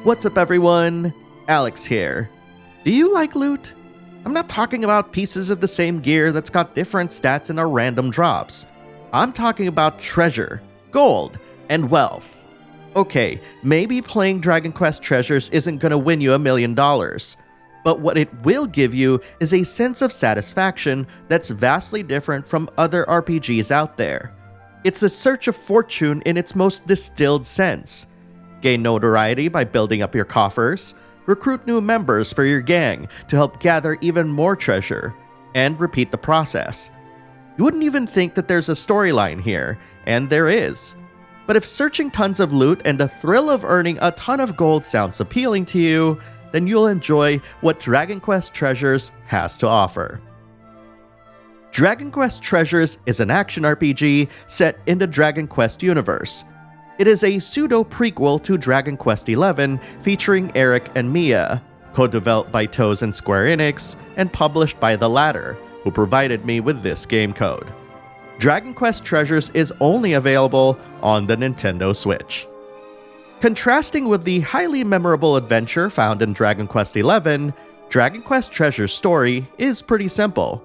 What's up everyone? Alex here. Do you like loot? I'm not talking about pieces of the same gear that's got different stats and are random drops. I'm talking about treasure, gold, and wealth. Okay, maybe playing Dragon Quest Treasures isn't gonna win you $1 million, but what it will give you is a sense of satisfaction that's vastly different from other RPGs out there. It's a search of fortune in its most distilled sense. Gain notoriety by building up your coffers, recruit new members for your gang to help gather even more treasure, and repeat the process. You wouldn't even think that there's a storyline here, and there is. But if searching tons of loot and the thrill of earning a ton of gold sounds appealing to you, then you'll enjoy what Dragon Quest Treasures has to offer. Dragon Quest Treasures is an action RPG set in the Dragon Quest universe. It is a pseudo-prequel to Dragon Quest XI featuring Erik and Mia, co-developed by Toes and Square Enix, and published by the latter, who provided me with this game code. Dragon Quest Treasures is only available on the Nintendo Switch. Contrasting with the highly memorable adventure found in Dragon Quest XI, Dragon Quest Treasures' story is pretty simple.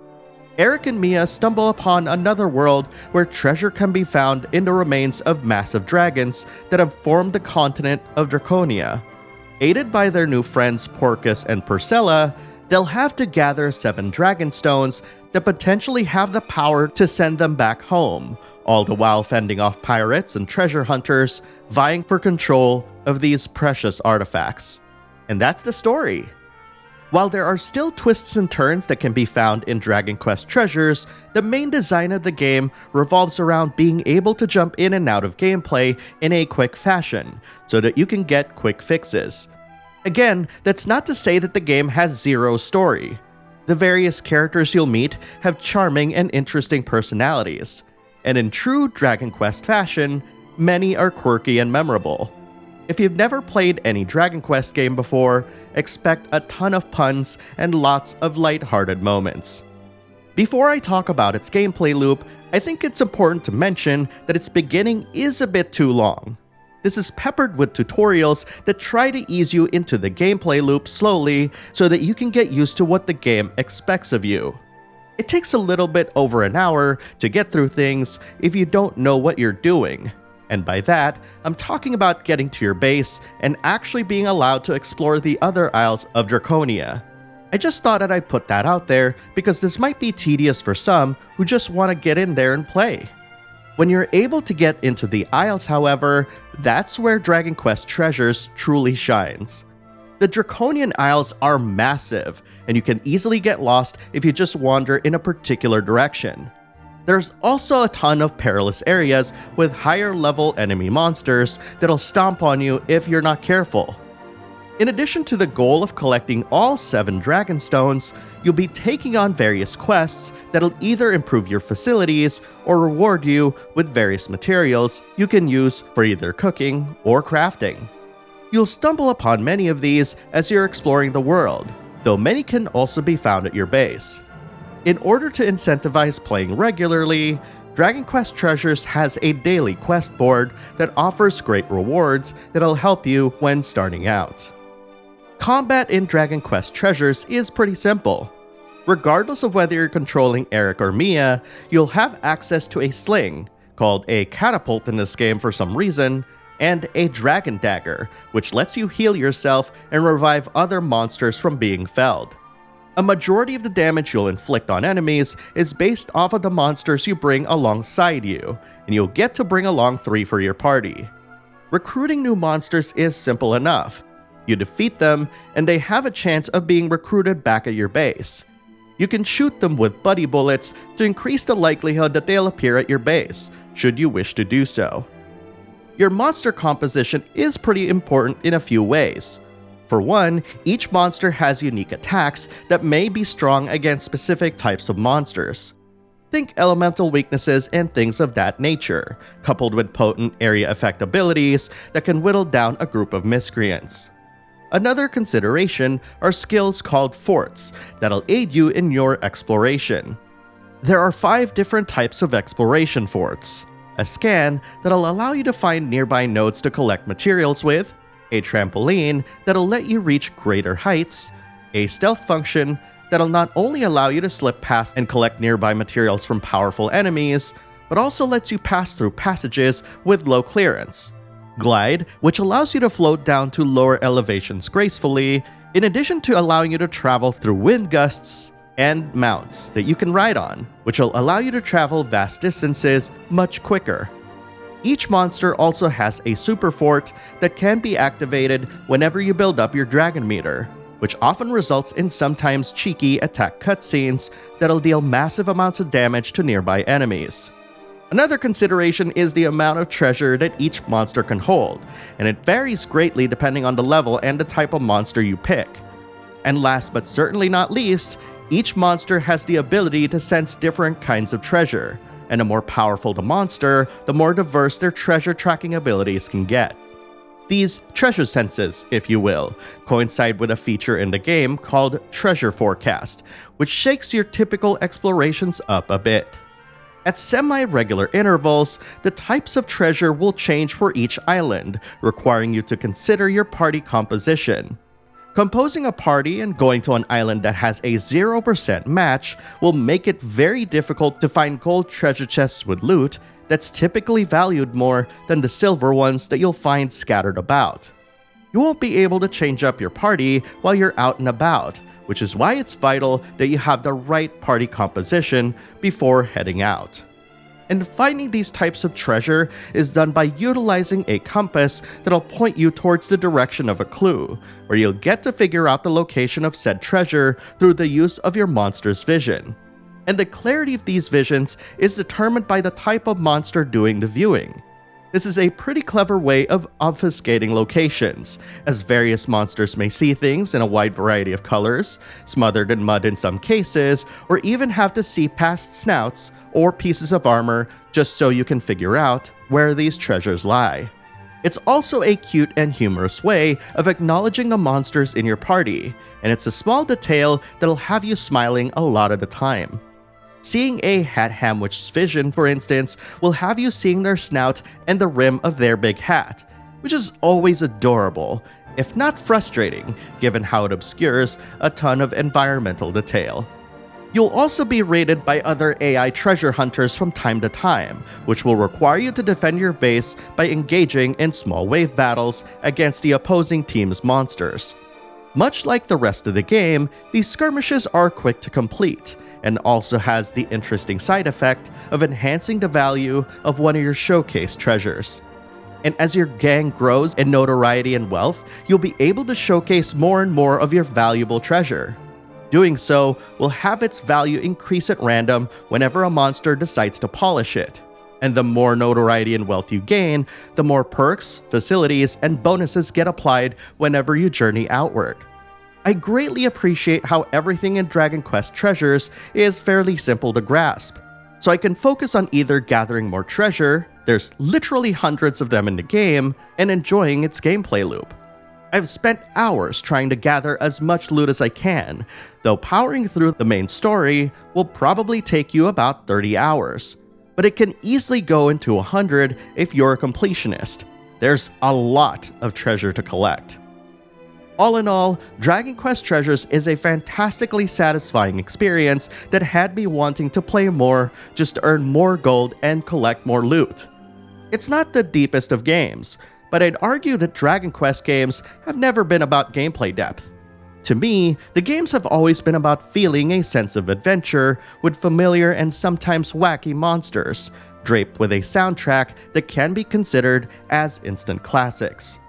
Erik and Mia stumble upon another world where treasure can be found in the remains of massive dragons that have formed the continent of Draconia. Aided by their new friends Porcus and Persella, they'll have to gather 7 dragon stones that potentially have the power to send them back home, all the while fending off pirates and treasure hunters vying for control of these precious artifacts. And that's the story. While there are still twists and turns that can be found in Dragon Quest Treasures, the main design of the game revolves around being able to jump in and out of gameplay in a quick fashion, so that you can get quick fixes. Again, that's not to say that the game has zero story. The various characters you'll meet have charming and interesting personalities, and in true Dragon Quest fashion, many are quirky and memorable. If you've never played any Dragon Quest game before, expect a ton of puns and lots of lighthearted moments. Before I talk about its gameplay loop, I think it's important to mention that its beginning is a bit too long. This is peppered with tutorials that try to ease you into the gameplay loop slowly so that you can get used to what the game expects of you. It takes a little bit over an hour to get through things if you don't know what you're doing. And by that, I'm talking about getting to your base and actually being allowed to explore the other isles of Draconia. I just thought that I'd put that out there because this might be tedious for some who just want to get in there and play. When you're able to get into the isles, however, that's where Dragon Quest Treasures truly shines. The Draconian Isles are massive, and you can easily get lost if you just wander in a particular direction. There's also a ton of perilous areas with higher level enemy monsters that'll stomp on you if you're not careful. In addition to the goal of collecting all 7 Dragon Stones, you'll be taking on various quests that'll either improve your facilities or reward you with various materials you can use for either cooking or crafting. You'll stumble upon many of these as you're exploring the world, though many can also be found at your base. In order to incentivize playing regularly, Dragon Quest Treasures has a daily quest board that offers great rewards that'll help you when starting out. Combat in Dragon Quest Treasures is pretty simple. Regardless of whether you're controlling Erik or Mia, you'll have access to a sling, called a catapult in this game for some reason, and a dragon dagger, which lets you heal yourself and revive other monsters from being felled. A majority of the damage you'll inflict on enemies is based off of the monsters you bring alongside you, and you'll get to bring along 3 for your party. Recruiting new monsters is simple enough. You defeat them, and they have a chance of being recruited back at your base. You can shoot them with buddy bullets to increase the likelihood that they'll appear at your base, should you wish to do so. Your monster composition is pretty important in a few ways. For one, each monster has unique attacks that may be strong against specific types of monsters. Think elemental weaknesses and things of that nature, coupled with potent area effect abilities that can whittle down a group of miscreants. Another consideration are skills called forts that'll aid you in your exploration. There are 5 different types of exploration forts. A scan that'll allow you to find nearby nodes to collect materials with, a trampoline that'll let you reach greater heights, a stealth function that'll not only allow you to slip past and collect nearby materials from powerful enemies, but also lets you pass through passages with low clearance, glide, which allows you to float down to lower elevations gracefully, in addition to allowing you to travel through wind gusts, and mounts that you can ride on, which will allow you to travel vast distances much quicker. Each monster also has a super fort that can be activated whenever you build up your dragon meter, which often results in sometimes cheeky attack cutscenes that'll deal massive amounts of damage to nearby enemies. Another consideration is the amount of treasure that each monster can hold, and it varies greatly depending on the level and the type of monster you pick. And last but certainly not least, each monster has the ability to sense different kinds of treasure, and the more powerful the monster, the more diverse their treasure tracking abilities can get. These treasure senses, if you will, coincide with a feature in the game called Treasure Forecast, which shakes your typical explorations up a bit. At semi-regular intervals, the types of treasure will change for each island, requiring you to consider your party composition. Composing a party and going to an island that has a 0% match will make it very difficult to find gold treasure chests with loot that's typically valued more than the silver ones that you'll find scattered about. You won't be able to change up your party while you're out and about, which is why it's vital that you have the right party composition before heading out. And finding these types of treasure is done by utilizing a compass that'll point you towards the direction of a clue, where you'll get to figure out the location of said treasure through the use of your monster's vision. And the clarity of these visions is determined by the type of monster doing the viewing. This is a pretty clever way of obfuscating locations, as various monsters may see things in a wide variety of colors, smothered in mud in some cases, or even have to see past snouts or pieces of armor just so you can figure out where these treasures lie. It's also a cute and humorous way of acknowledging the monsters in your party, and it's a small detail that'll have you smiling a lot of the time. Seeing a hat hamwich vision, for instance, will have you seeing their snout and the rim of their big hat, which is always adorable, if not frustrating, given how it obscures a ton of environmental detail. You'll also be raided by other AI treasure hunters from time to time, which will require you to defend your base by engaging in small wave battles against the opposing team's monsters. Much like the rest of the game, these skirmishes are quick to complete, and also has the interesting side effect of enhancing the value of one of your showcase treasures. And as your gang grows in notoriety and wealth, you'll be able to showcase more and more of your valuable treasure. Doing so will have its value increase at random whenever a monster decides to polish it. And the more notoriety and wealth you gain, the more perks, facilities, and bonuses get applied whenever you journey outward. I greatly appreciate how everything in Dragon Quest Treasures is fairly simple to grasp, so I can focus on either gathering more treasure, there's literally hundreds of them in the game, and enjoying its gameplay loop. I've spent hours trying to gather as much loot as I can, though powering through the main story will probably take you about 30 hours, but it can easily go into 100 if you're a completionist. There's a lot of treasure to collect. All in all, Dragon Quest Treasures is a fantastically satisfying experience that had me wanting to play more just to earn more gold and collect more loot. It's not the deepest of games, but I'd argue that Dragon Quest games have never been about gameplay depth. To me, the games have always been about feeling a sense of adventure with familiar and sometimes wacky monsters, draped with a soundtrack that can be considered as instant classics.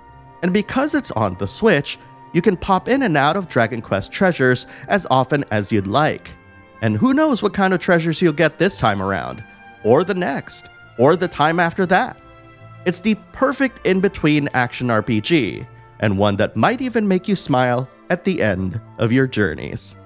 And because it's on the Switch, you can pop in and out of Dragon Quest Treasures as often as you'd like. And who knows what kind of treasures you'll get this time around, or the next, or the time after that. It's the perfect in-between action RPG, and one that might even make you smile at the end of your journeys.